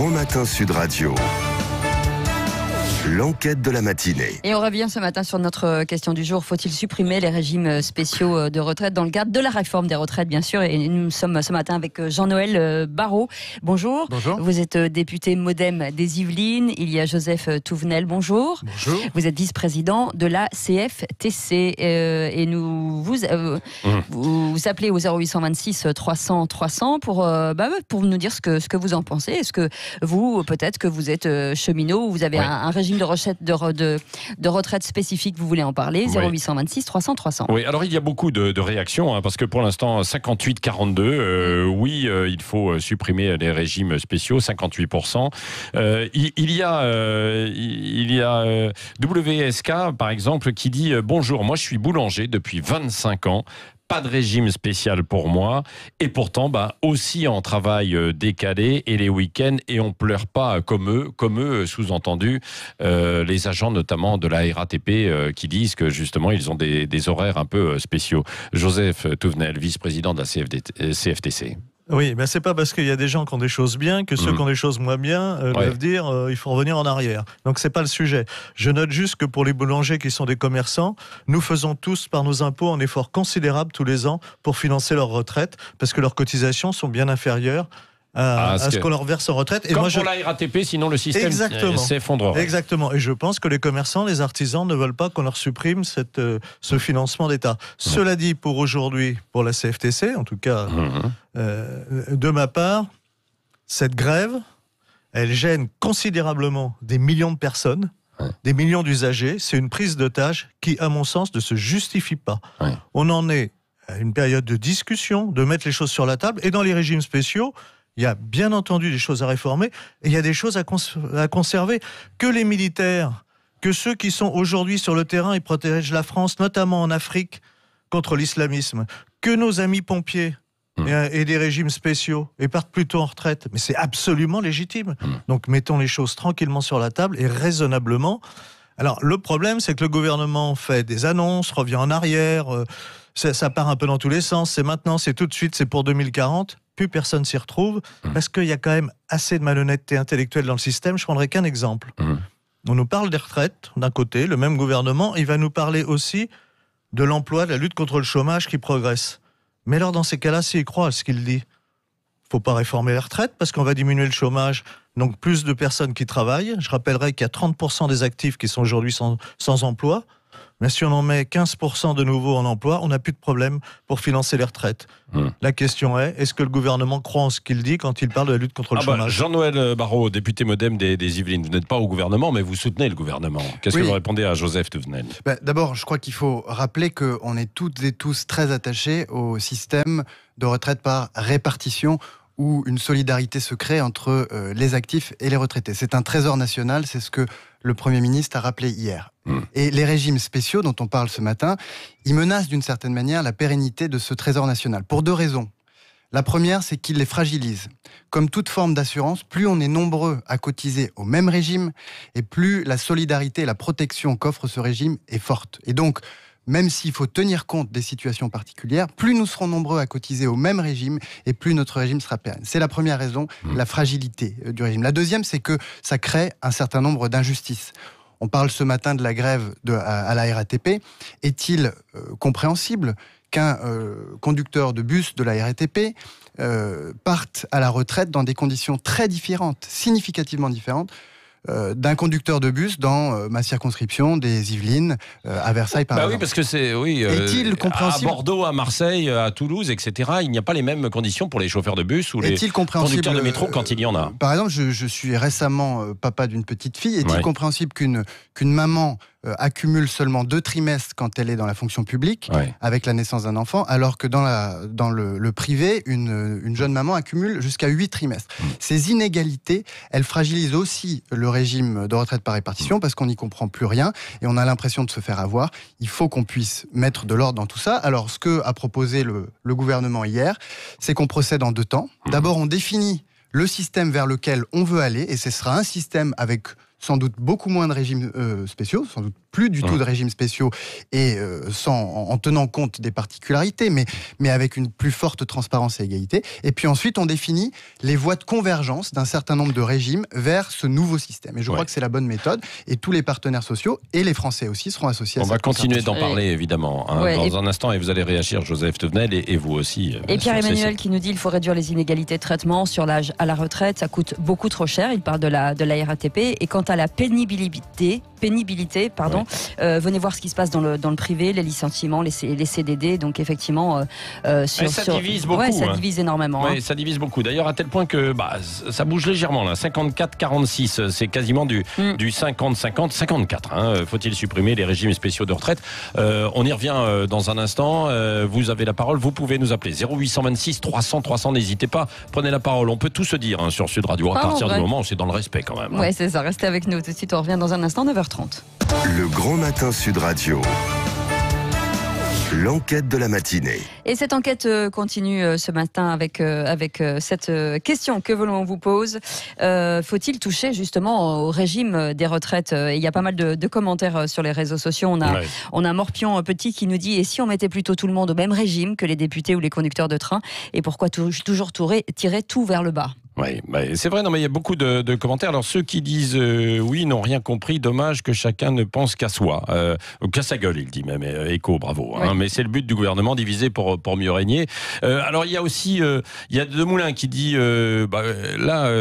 Grand Matin Sud Radio. L'enquête de la matinée. Et on revient ce matin sur notre question du jour. Faut-il supprimer les régimes spéciaux de retraite dans le cadre de la réforme des retraites, bien sûr. Et nous sommes ce matin avec Jean-Noël Barrot. Bonjour. Bonjour. Vous êtes député MoDem des Yvelines. Il y a Joseph Touvenel. Bonjour. Bonjour. Vous êtes vice-président de la CFTC. Et nous vous appelez au 0826 300 300 pour nous dire ce que vous en pensez. Est-ce que vous, peut-être que vous êtes cheminot ou vous avez un régime de retraite spécifique, vous voulez en parler, 0826 300 300. Oui, alors il y a beaucoup de réactions, parce que pour l'instant, 58-42, il faut supprimer les régimes spéciaux, 58%. Il y a WSK, par exemple, qui dit « Bonjour, moi je suis boulanger depuis 25 ans. Pas de régime spécial pour moi, et pourtant aussi en travail décalé et les week-ends, et on pleure pas comme eux, sous-entendu les agents notamment de la RATP qui disent que justement ils ont des horaires un peu spéciaux. Joseph Touvenel, vice-président de la CFTC. Oui, mais c'est pas parce qu'il y a des gens qui ont des choses bien que ceux qui ont des choses moins bien doivent dire il faut revenir en arrière. Donc c'est pas le sujet. Je note juste que pour les boulangers qui sont des commerçants, nous faisons tous par nos impôts un effort considérable tous les ans pour financer leur retraite parce que leurs cotisations sont bien inférieures à ce qu'on leur verse en retraite. Et comme pour la RATP, sinon le système s'effondrerait. Exactement. Et je pense que les commerçants, les artisans ne veulent pas qu'on leur supprime ce financement d'État. Cela dit, pour aujourd'hui, pour la CFTC, en tout cas, de ma part, cette grève, elle gêne considérablement des millions de personnes, des millions d'usagers. C'est une prise d'otage qui, à mon sens, ne se justifie pas. On en est à une période de discussion, de mettre les choses sur la table. Et dans les régimes spéciaux, il y a bien entendu des choses à réformer et il y a des choses à conserver. Que les militaires, que ceux qui sont aujourd'hui sur le terrain et protègent la France, notamment en Afrique, contre l'islamisme, que nos amis pompiers et des régimes spéciaux et partent plutôt en retraite. Mais c'est absolument légitime. Donc mettons les choses tranquillement sur la table et raisonnablement. Alors le problème, c'est que le gouvernement fait des annonces, revient en arrière, ça part un peu dans tous les sens, c'est maintenant, c'est tout de suite, c'est pour 2040. Plus personne s'y retrouve, parce qu'il y a quand même assez de malhonnêteté intellectuelle dans le système. Je prendrai qu'un exemple. On nous parle des retraites, d'un côté, le même gouvernement, il va nous parler aussi de l'emploi, de la lutte contre le chômage qui progresse. Mais alors, dans ces cas-là, s'il croit à ce qu'il dit, il ne faut pas réformer les retraites, parce qu'on va diminuer le chômage, donc plus de personnes qui travaillent. Je rappellerai qu'il y a 30% des actifs qui sont aujourd'hui sans emploi. Mais si on en met 15% de nouveau en emploi, on n'a plus de problème pour financer les retraites. La question est-ce que le gouvernement croit en ce qu'il dit quand il parle de la lutte contre le chômage ? Jean-Noël Barrot, député MoDem des Yvelines, vous n'êtes pas au gouvernement, mais vous soutenez le gouvernement. Qu'est-ce que vous répondez à Joseph Touvenel ? D'abord, je crois qu'il faut rappeler qu'on est toutes et tous très attachés au système de retraite par répartition, où une solidarité se crée entre les actifs et les retraités. C'est un trésor national, c'est ce que le Premier ministre a rappelé hier. Et les régimes spéciaux dont on parle ce matin, ils menacent d'une certaine manière la pérennité de ce trésor national, pour deux raisons. La première, c'est qu'ils les fragilisent. Comme toute forme d'assurance, plus on est nombreux à cotiser au même régime, et plus la solidarité et la protection qu'offre ce régime est forte. Et donc, même s'il faut tenir compte des situations particulières, plus nous serons nombreux à cotiser au même régime et plus notre régime sera pérenne. C'est la première raison, la fragilité du régime. La deuxième, c'est que ça crée un certain nombre d'injustices. On parle ce matin de la grève à la RATP. Est-il compréhensible qu'un conducteur de bus de la RATP parte à la retraite dans des conditions très différentes, significativement différentes, d'un conducteur de bus dans ma circonscription des Yvelines, à Versailles par exemple. Oui, parce que est-il compréhensible à Bordeaux, à Marseille, à Toulouse, etc. Il n'y a pas les mêmes conditions pour les chauffeurs de bus ou les conducteurs de métro quand il y en a. Par exemple, je suis récemment papa d'une petite fille. Est-il compréhensible qu'une maman accumule seulement 2 trimestres quand elle est dans la fonction publique, avec la naissance d'un enfant, alors que dans le privé, une jeune maman accumule jusqu'à 8 trimestres. Ces inégalités, elles fragilisent aussi le régime de retraite par répartition, parce qu'on n'y comprend plus rien, et on a l'impression de se faire avoir. Il faut qu'on puisse mettre de l'ordre dans tout ça. Alors, ce qu'a proposé le gouvernement hier, c'est qu'on procède en 2 temps. D'abord, on définit le système vers lequel on veut aller, et ce sera un système avec sans doute beaucoup moins de régimes spéciaux, sans doute plus du tout de régimes spéciaux et en tenant compte des particularités, mais avec une plus forte transparence et égalité. Et puis ensuite, on définit les voies de convergence d'un certain nombre de régimes vers ce nouveau système. Et je crois que c'est la bonne méthode. Et tous les partenaires sociaux et les Français aussi seront associés à ça. On va continuer d'en parler, évidemment, dans un instant. Et vous allez réagir, Joseph Touvenel, et vous aussi. Et Pierre-Emmanuel qui nous dit qu'il faut réduire les inégalités de traitement sur l'âge à la retraite. Ça coûte beaucoup trop cher. Il parle de la RATP. Et quant à la pénibilité, venez voir ce qui se passe dans le privé, les licenciements, les CDD. Donc effectivement, ça divise beaucoup. Ça divise énormément. Ouais, ça divise beaucoup. D'ailleurs, à tel point que ça bouge légèrement. Là. 54-46, c'est quasiment du 50-50. 54. Faut-il supprimer les régimes spéciaux de retraite? On y revient dans un instant. Vous avez la parole. Vous pouvez nous appeler 0826 300 300. N'hésitez pas. Prenez la parole. On peut tout se dire sur Sud Radio à partir du moment où c'est dans le respect quand même. Ouais, c'est ça. Restez avec nous. Tout de suite, on revient dans un instant, 9h30. Le Grand Matin Sud Radio. L'enquête de la matinée. Et cette enquête continue ce matin avec cette question que l'on vous pose. Faut-il toucher justement au régime des retraites? Il y a pas mal de commentaires sur les réseaux sociaux. On a Morpion Petit qui nous dit: et si on mettait plutôt tout le monde au même régime que les députés ou les conducteurs de train? Et pourquoi toujours tirer tout vers le bas? Oui, c'est vrai, mais il y a beaucoup de commentaires. Alors ceux qui disent oui n'ont rien compris, dommage que chacun ne pense qu'à soi, qu'à sa gueule, il dit même, écho, bravo. Oui. Mais c'est le but du gouvernement, diviser pour mieux régner. Alors il y a aussi, il y a Demoulin qui dit, Demoulin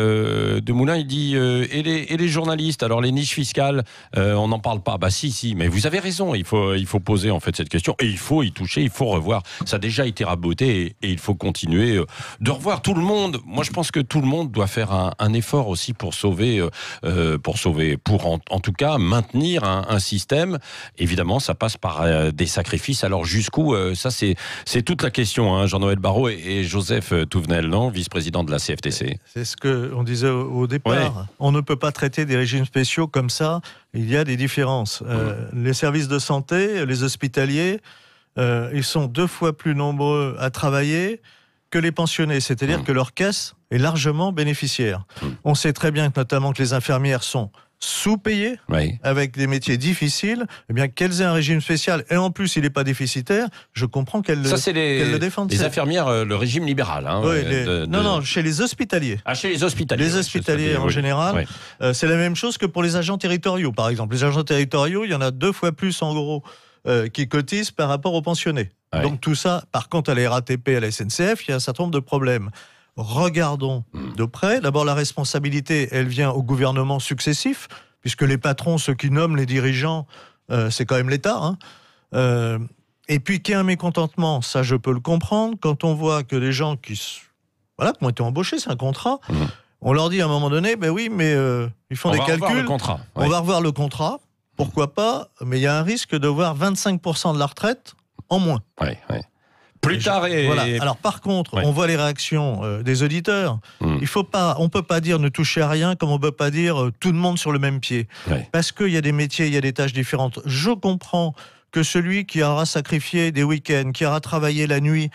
il dit, et les journalistes, alors les niches fiscales, on n'en parle pas. Si, mais vous avez raison, il faut poser en fait cette question, et il faut y toucher, il faut revoir. Ça a déjà été raboté, et il faut continuer de revoir tout le monde. Moi je pense que tout le monde doit faire un effort aussi pour sauver, en tout cas maintenir un système. Évidemment, ça passe par des sacrifices. Alors jusqu'où ça c'est toute la question. Jean-Noël Barrot et Joseph Touvenel, non, vice-président de la CFTC. C'est ce qu'on disait au départ. Ouais. On ne peut pas traiter des régimes spéciaux comme ça. Il y a des différences. Les services de santé, les hospitaliers, ils sont 2 fois plus nombreux à travailler que les pensionnés, c'est-à-dire que leur caisse est largement bénéficiaire. On sait très bien notamment que les infirmières sont sous-payées, avec des métiers difficiles. Eh bien, qu'elles aient un régime spécial, et en plus il n'est pas déficitaire, je comprends qu'elles le défendent. Les infirmières, le régime libéral. Non, chez les hospitaliers. Chez les hospitaliers. Les hospitaliers en général, c'est la même chose que pour les agents territoriaux, par exemple. Les agents territoriaux, il y en a 2 fois plus en gros qui cotisent par rapport aux pensionnés. Donc tout ça, par contre, à la RATP, à la SNCF, il y a un certain nombre de problèmes. Regardons de près. D'abord, la responsabilité, elle vient au gouvernement successif, puisque les patrons, ceux qui nomment les dirigeants, c'est quand même l'État. Et puis, qu'il y ait un mécontentement, ça, je peux le comprendre. Quand on voit que les gens qui ont été embauchés, c'est un contrat, on leur dit à un moment donné, ils font des calculs. On va revoir le contrat. Pourquoi pas? Mais il y a un risque de voir 25% de la retraite en moins. Plus tard Alors par contre, on voit les réactions des auditeurs. On ne peut pas dire ne touchez à rien comme on ne peut pas dire tout le monde sur le même pied. Parce qu'il y a des métiers, il y a des tâches différentes. Je comprends que celui qui aura sacrifié des week-ends, qui aura travaillé la nuit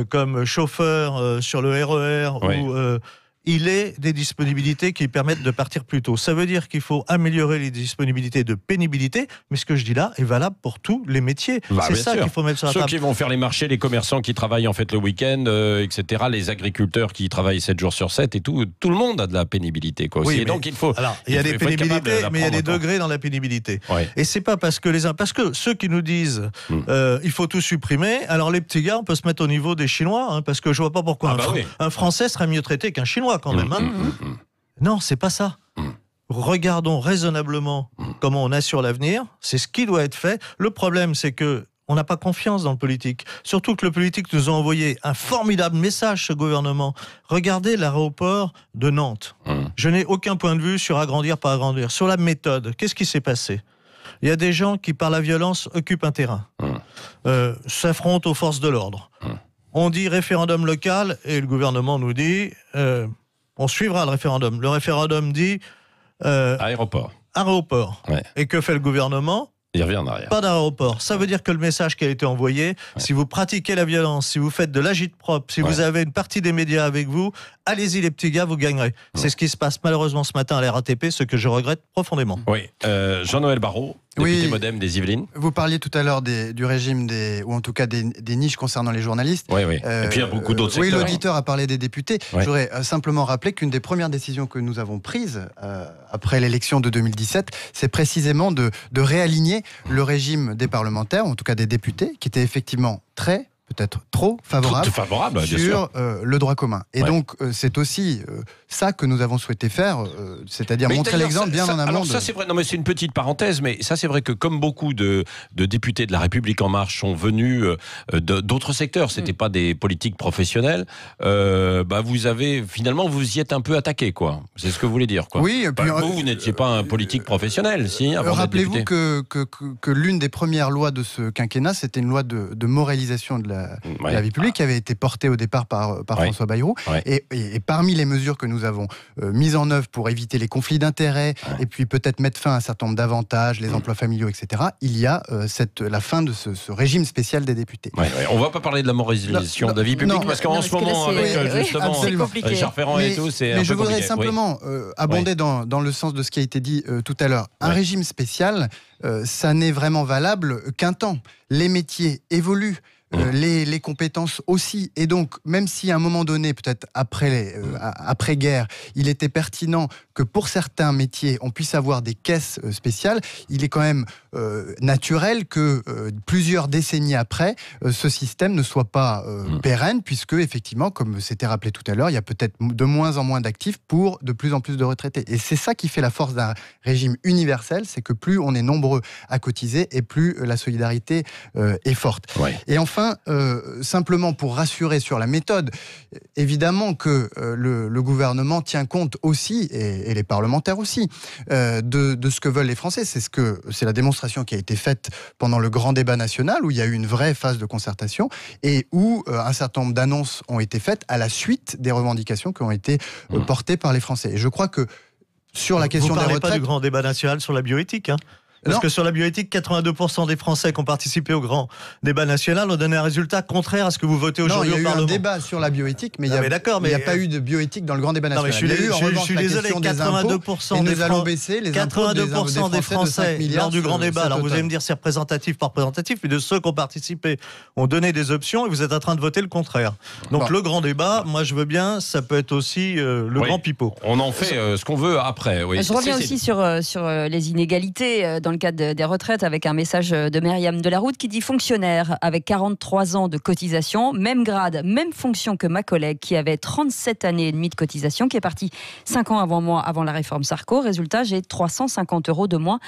comme chauffeur sur le RER ou il ait des disponibilités qui permettent de partir plus tôt. Ça veut dire qu'il faut améliorer les disponibilités de pénibilité, mais ce que je dis là est valable pour tous les métiers. C'est ça qu'il faut mettre sur la table. Ceux qui vont faire les marchés, les commerçants qui travaillent en fait le week-end, etc., les agriculteurs qui travaillent 7 jours sur 7 et tout le monde a de la pénibilité. Oui, donc il faut... Alors, il y a des pénibilités, mais il y a des degrés dans la pénibilité. Et c'est pas parce que parce que ceux qui nous disent il faut tout supprimer, alors les petits gars, on peut se mettre au niveau des Chinois, parce que je vois pas pourquoi un Français serait mieux traité qu'un Chinois. Quand même, Non, c'est pas ça. Regardons raisonnablement comment on assure l'avenir. C'est ce qui doit être fait. Le problème, c'est que on n'a pas confiance dans le politique. Surtout que le politique nous a envoyé un formidable message, ce gouvernement. Regardez l'aéroport de Nantes. Je n'ai aucun point de vue sur agrandir, pas agrandir. Sur la méthode, qu'est-ce qui s'est passé? Il y a des gens qui, par la violence, occupent un terrain, s'affrontent aux forces de l'ordre. On dit référendum local et le gouvernement nous dit... on suivra le référendum. Le référendum dit... aéroport. Et que fait le gouvernement? Il revient en arrière. Pas d'aéroport. Ça veut dire que le message qui a été envoyé, si vous pratiquez la violence, si vous faites de l'agite-propre, si vous avez une partie des médias avec vous, allez-y les petits gars, vous gagnerez. C'est ce qui se passe malheureusement ce matin à la RATP, ce que je regrette profondément. Oui, Jean-Noël Barrot, député Modem des Yvelines. Vous parliez tout à l'heure du régime ou en tout cas des niches concernant les journalistes. Oui. Et puis il y a beaucoup d'autres secteurs. Oui, l'auditeur a parlé des députés. Je voudrais simplement rappeler qu'une des premières décisions que nous avons prises après l'élection de 2017, c'est précisément de réaligner le régime des parlementaires, en tout cas des députés, qui était effectivement peut-être trop favorable sur le droit commun. Et donc, c'est aussi ça que nous avons souhaité faire, c'est-à-dire montrer l'exemple bien en amont. Alors ça, c'est vrai, non mais c'est une petite parenthèse, mais ça, c'est vrai que comme beaucoup de députés de La République En Marche sont venus d'autres secteurs, c'était pas des politiques professionnels, vous y êtes un peu attaqué, quoi. C'est ce que vous voulez dire, quoi. Oui, et puis, vous n'étiez pas un politique professionnel, si, avant d'être député. Rappelez-vous que l'une des premières lois de ce quinquennat, c'était une loi de moralisation de la vie publique qui avait été portée au départ par François Bayrou. Et parmi les mesures que nous avons mises en œuvre pour éviter les conflits d'intérêts et puis peut-être mettre fin à un certain nombre d'avantages, les emplois familiaux, etc., il y a la fin de ce régime spécial des députés. On ne va pas parler de la moralisation de la vie publique parce qu'en ce moment, avec justement Richard Ferrand et tout, c'est un peu compliqué. Mais je voudrais simplement abonder dans le sens de ce qui a été dit tout à l'heure. Un régime spécial, ça n'est vraiment valable qu'un temps. Les métiers évoluent. Les compétences aussi. Et donc, même si à un moment donné, peut-être après-guerre, il était pertinent que pour certains métiers, on puisse avoir des caisses spéciales, il est quand même naturel que plusieurs décennies après, ce système ne soit pas pérenne, puisque effectivement, comme c'était rappelé tout à l'heure, il y a peut-être de moins en moins d'actifs pour de plus en plus de retraités. Et c'est ça qui fait la force d'un régime universel, c'est que plus on est nombreux à cotiser et plus la solidarité est forte. Et enfin, simplement pour rassurer sur la méthode, évidemment que le gouvernement tient compte aussi, et les parlementaires aussi, de ce que veulent les Français. C'est la démonstration qui a été faite pendant le grand débat national, où il y a eu une vraie phase de concertation, et où un certain nombre d'annonces ont été faites à la suite des revendications qui ont été portées par les Français. Et je crois que sur la question des retraites... Vous ne parlez pas du grand débat national sur la bioéthique, hein ? Parce que sur la bioéthique, 82% des Français qui ont participé au grand débat national ont donné un résultat contraire à ce que vous votez aujourd'hui au Parlement. Il y a eu un débat sur la bioéthique, mais il n'y a pas eu de bioéthique dans le grand débat national. Je suis désolé, 82% des Français lors du grand débat, alors vous allez me dire c'est représentatif, pas représentatif, mais de ceux qui ont participé ont donné des options et vous êtes en train de voter le contraire. Donc le grand débat, moi je veux bien, ça peut être aussi le grand pipeau. On en fait ce qu'on veut après. Je reviens aussi sur les inégalités dans le cadre des retraites avec un message de Myriam Delaroute qui dit: fonctionnaire avec 43 ans de cotisation, même grade, même fonction que ma collègue qui avait 37 années et demie de cotisation, qui est partie 5 ans avant moi, avant la réforme Sarko. Résultat, j'ai 350 € de moins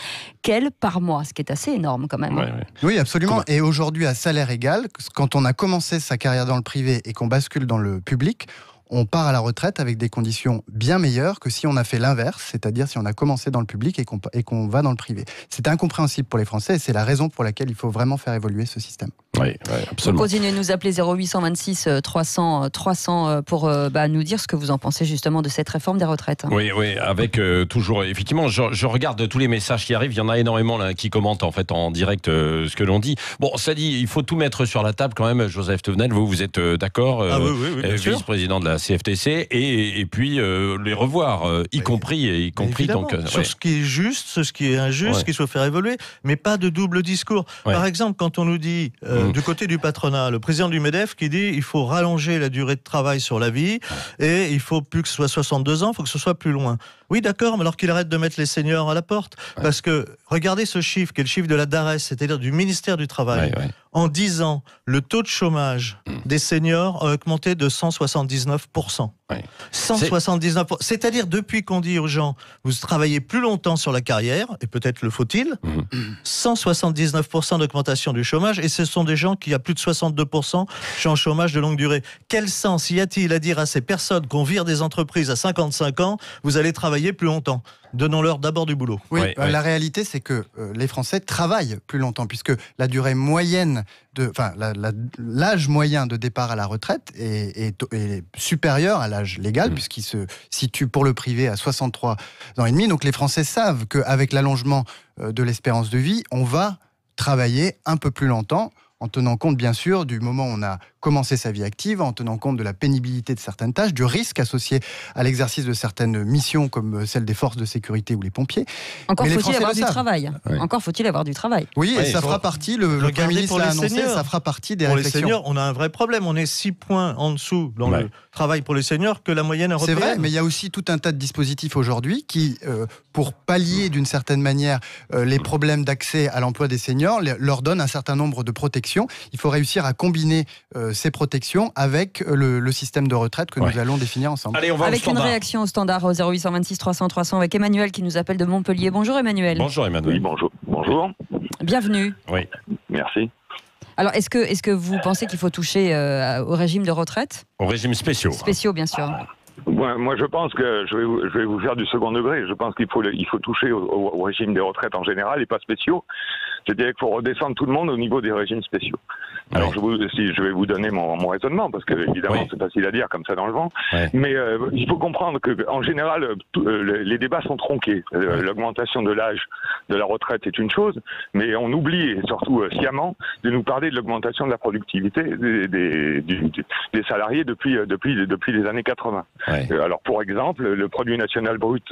qu'elle par mois, ce qui est assez énorme quand même. Oui, absolument. Et aujourd'hui, à salaire égal, quand on a commencé sa carrière dans le privé et qu'on bascule dans le public, on part à la retraite avec des conditions bien meilleures que si on a fait l'inverse, c'est-à-dire si on a commencé dans le public et qu'on va dans le privé. C'est incompréhensible pour les Français et c'est la raison pour laquelle il faut vraiment faire évoluer ce système. Oui, absolument. Vous continuez de nous appeler 0826 300 300 pour nous dire ce que vous en pensez justement de cette réforme des retraites. Oui, avec toujours, effectivement, je regarde tous les messages qui arrivent, il y en a énormément là, qui commentent en fait en direct ce que l'on dit. Bon, ça dit, il faut tout mettre sur la table quand même, Joseph Thevenel, vous êtes d'accord, oui, vice-président de la CFTC, et puis les revoir, y compris donc, sur ce qui est juste, ce qui est injuste, ce qu'il faut faire évoluer, mais pas de double discours. Par exemple, quand on nous dit du côté du patronat, le président du MEDEF qui dit il faut rallonger la durée de travail sur la vie et il faut plus que ce soit 62 ans, il faut que ce soit plus loin. Oui, d'accord, mais alors qu'il arrête de mettre les seniors à la porte. Parce que, regardez ce chiffre, qui est le chiffre de la DARES, c'est-à-dire du ministère du Travail. En 10 ans, le taux de chômage des seniors a augmenté de 179%. 179%. C'est-à-dire, depuis qu'on dit aux gens, vous travaillez plus longtemps sur la carrière, et peut-être le faut-il, 179% d'augmentation du chômage, et ce sont des gens qui, à plus de 62%, sont en chômage de longue durée. Quel sens y a-t-il à dire à ces personnes qu'on vire des entreprises à 55 ans, vous allez travailler plus longtemps? Donnons-leur d'abord du boulot. La réalité, c'est que les Français travaillent plus longtemps, puisque la durée moyenne, l'âge moyen de départ à la retraite est supérieur à l'âge légal, puisqu'il se situe pour le privé à 63 ans et demi. Donc les Français savent qu'avec l'allongement de l'espérance de vie, on va travailler un peu plus longtemps, en tenant compte bien sûr du moment où on a commencer sa vie active en tenant compte de la pénibilité de certaines tâches, du risque associé à l'exercice de certaines missions comme celle des forces de sécurité ou les pompiers. Encore Mais les faut-il Français avoir le du savent. travail. Oui. Encore faut-il avoir du travail. Oui, et Ouais, ça fera partie, le Premier Regardez ministre pour l'a les annoncé, seniors. ça fera partie des Pour les réflexions. seniors, on a un vrai problème. On est 6 points en dessous dans Ouais. le travail pour les seniors que la moyenne C'est européenne. vrai, mais il y a aussi tout un tas de dispositifs aujourd'hui qui, pour pallier d'une certaine manière les problèmes d'accès à l'emploi des seniors, leur donnent un certain nombre de protections. Il faut réussir à combiner ces protections avec le système de retraite que nous allons définir ensemble. Allez, on va au Avec une standard. réaction au standard au 0826 300 300 avec Emmanuel qui nous appelle de Montpellier. Bonjour Emmanuel. Bonjour Emmanuel. Oui, bonjour. Bonjour. Bienvenue. Oui. Merci. Alors, est-ce que vous pensez qu'il faut toucher au régime de retraite Au régime spéciaux. spéciaux, bien sûr? Moi, je pense que je vais vous faire du second degré. Je pense qu'il faut toucher au régime des retraites en général et pas spéciaux. C'est-à-dire qu'il faut redescendre tout le monde au niveau des régimes spéciaux. Alors, je vais vous donner mon raisonnement, parce que évidemment, c'est facile à dire comme ça dans le vent. Ouais. Mais il faut comprendre qu'en général, les débats sont tronqués. L'augmentation de l'âge de la retraite est une chose, mais on oublie, et surtout sciemment, de nous parler de l'augmentation de la productivité des salariés depuis les années 80. Ouais. Alors, pour exemple, le produit national brut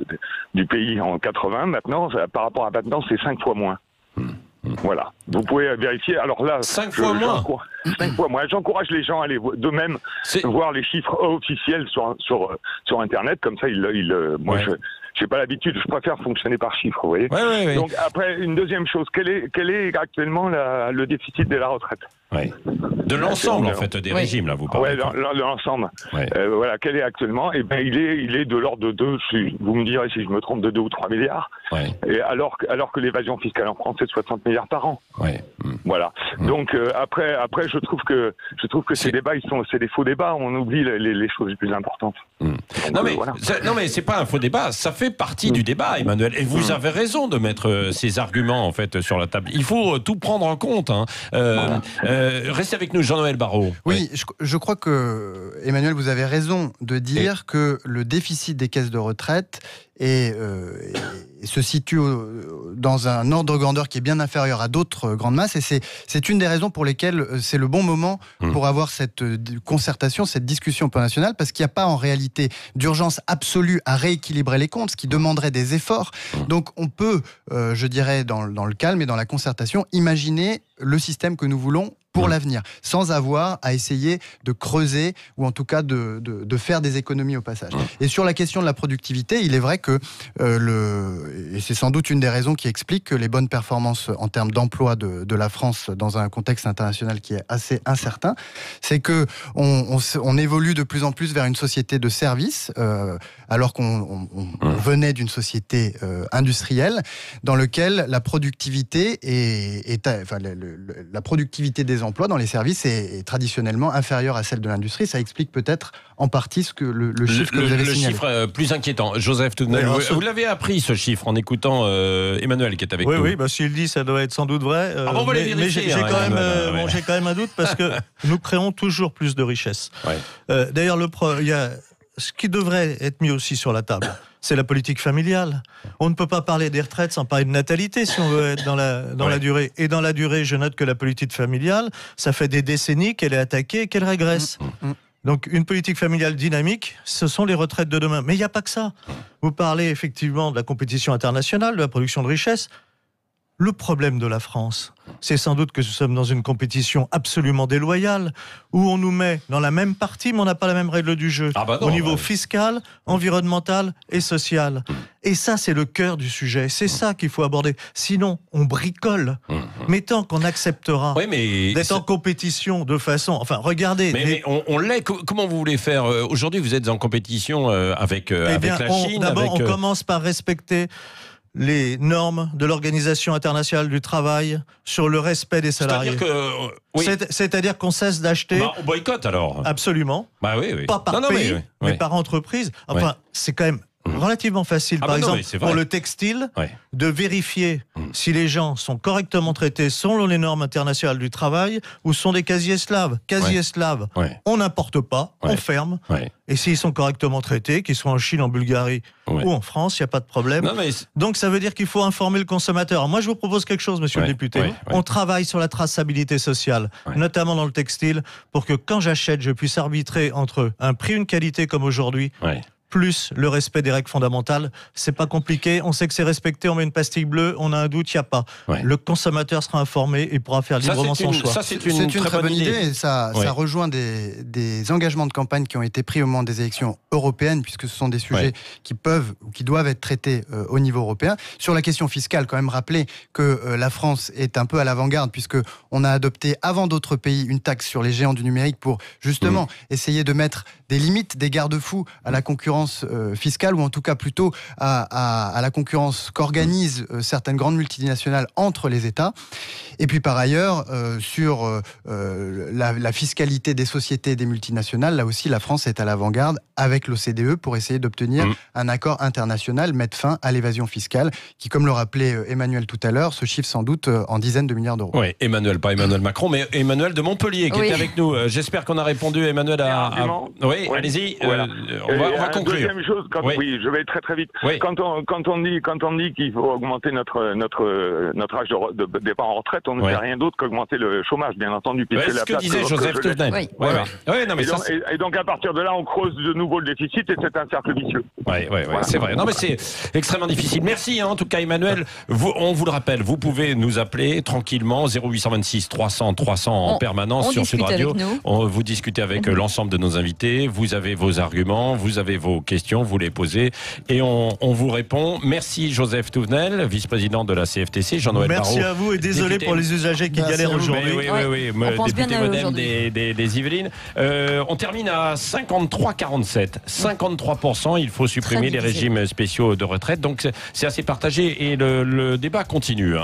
du pays en 80, maintenant, par rapport à maintenant, c'est 5 fois moins. Voilà. Vous pouvez vérifier. Alors là, 5 fois moins. 5 fois moins. J'encourage les gens à aller d'eux-mêmes voir les chiffres officiels sur Internet. Comme ça, moi, j'ai pas l'habitude. Je préfère fonctionner par chiffres. Vous voyez. Ouais. Donc après, une deuxième chose. Quel est actuellement le déficit de la retraite? Ouais. De l'ensemble, en fait, des régimes, là, vous parlez. Ouais, l'ensemble. Ouais. Voilà, quel est actuellement? Eh ben, il est de l'ordre de 2, vous me direz si je me trompe, de 2 ou 3 milliards. Ouais. Et alors que l'évasion fiscale en France, c'est 60 milliards par an. Ouais. Voilà. Donc, après, je trouve que ces débats, c'est des faux débats. On oublie les choses les plus importantes. Donc, Non, mais c'est pas un faux débat. Ça fait partie du débat, Emmanuel. Et vous avez raison de mettre ces arguments, en fait, sur la table. Il faut tout prendre en compte. Hein. Restez avec nous, Jean-Noël Barrot. Oui, je crois que, Emmanuel, vous avez raison de dire que le déficit des caisses de retraite se situe dans un ordre de grandeur qui est bien inférieur à d'autres grandes masses, et c'est une des raisons pour lesquelles c'est le bon moment pour avoir cette concertation, cette discussion au plan national, parce qu'il n'y a pas en réalité d'urgence absolue à rééquilibrer les comptes, ce qui demanderait des efforts. Donc on peut, je dirais, dans le calme et dans la concertation, imaginer le système que nous voulons pour l'avenir, sans avoir à essayer de creuser ou en tout cas de faire des économies au passage. Et sur la question de la productivité, il est vrai que, et c'est sans doute une des raisons qui explique que les bonnes performances en termes d'emploi de la France dans un contexte international qui est assez incertain, c'est que on évolue de plus en plus vers une société de services, alors qu'on venait d'une société industrielle, dans laquelle la productivité la productivité des emplois dans les services est traditionnellement inférieure à celle de l'industrie. Ça explique peut-être en partie le chiffre que vous avez signalé. Le chiffre plus inquiétant. Joseph, tout de même, vous l'avez appris, ce chiffre, en écoutant Emmanuel qui est avec nous. Oui, s'il dit, ça doit être sans doute vrai. On va les vérifier. Mais j'ai quand même un doute parce que nous créons toujours plus de richesses. Ouais. D'ailleurs, ce qui devrait être mis aussi sur la table, c'est la politique familiale. On ne peut pas parler des retraites sans parler de natalité si on veut être dans la durée. Et dans la durée, je note que la politique familiale, ça fait des décennies qu'elle est attaquée et qu'elle régresse. Donc une politique familiale dynamique, ce sont les retraites de demain. Mais il n'y a pas que ça. Vous parlez effectivement de la compétition internationale, de la production de richesses. Le problème de la France, c'est sans doute que nous sommes dans une compétition absolument déloyale, où on nous met dans la même partie, mais on n'a pas la même règle du jeu, au niveau fiscal, environnemental et social. Et ça, c'est le cœur du sujet. C'est ça qu'il faut aborder. Sinon, on bricole. Mais tant qu'on acceptera d'être en compétition de façon... Enfin, regardez... Mais on l'est. Comment vous voulez faire aujourd'hui? Vous êtes en compétition avec la Chine. D'abord, on commence par respecter les normes de l'Organisation internationale du travail sur le respect des salariés. C'est-à-dire qu'on cesse d'acheter... on boycotte alors. Absolument. Oui. Pas par pays, mais par entreprise. Enfin, c'est quand même relativement facile, par exemple, pour le textile, de vérifier si les gens sont correctement traités selon les normes internationales du travail ou sont des quasi-esclaves. Quasi-esclaves, on n'importe pas, on ferme. Et s'ils sont correctement traités, qu'ils soient en Chine, en Bulgarie ou en France, il n'y a pas de problème. Donc ça veut dire qu'il faut informer le consommateur. Alors moi, je vous propose quelque chose, monsieur le député. On travaille sur la traçabilité sociale, notamment dans le textile, pour que quand j'achète, je puisse arbitrer entre un prix, une qualité comme aujourd'hui, plus le respect des règles fondamentales. C'est pas compliqué, on sait que c'est respecté, on met une pastille bleue, on a un doute, il n'y a pas. Le consommateur sera informé et pourra faire librement son choix. Ça, c'est une très bonne idée. Et ça rejoint des engagements de campagne qui ont été pris au moment des élections européennes, puisque ce sont des sujets qui peuvent ou qui doivent être traités au niveau européen. Sur la question fiscale, quand même rappeler que la France est un peu à l'avant-garde, puisqu'on a adopté avant d'autres pays une taxe sur les géants du numérique pour justement essayer de mettre des limites, des garde-fous à la concurrence fiscale, ou en tout cas plutôt à la concurrence qu'organisent certaines grandes multinationales entre les États. Et puis par ailleurs, sur la fiscalité des sociétés des multinationales, là aussi la France est à l'avant-garde avec l'OCDE pour essayer d'obtenir un accord international, mettre fin à l'évasion fiscale, qui, comme le rappelait Emmanuel tout à l'heure, se chiffre sans doute en dizaines de milliards d'euros. Oui, Emmanuel, pas Emmanuel Macron, mais Emmanuel de Montpellier qui est avec nous. J'espère qu'on a répondu, Emmanuel, Oui, allez-y, on va conclure. Deuxième chose, je vais très très vite. Quand on dit qu'il faut augmenter notre âge de départ en retraite, on ne fait rien d'autre qu'augmenter le chômage, bien entendu. C'est ce que disait Joseph Touvenel. Et donc à partir de là, on creuse de nouveau le déficit et c'est un cercle vicieux. C'est vrai. Non, mais c'est extrêmement difficile. Merci en tout cas, Emmanuel. On vous le rappelle, vous pouvez nous appeler tranquillement 0826 300 300 en permanence sur Sud Radio. Vous discutez avec l'ensemble de nos invités. Vous avez vos arguments, vous avez vos questions, vous les posez et on vous répond. Merci Joseph Touvenel, vice-président de la CFTC. Jean-Noël Barrot. Merci à vous et désolé pour les usagers qui galèrent aujourd'hui. Député modem des Yvelines. On termine à 53,47. 53%, il faut supprimer les régimes spéciaux de retraite. Donc c'est assez partagé et le débat continue.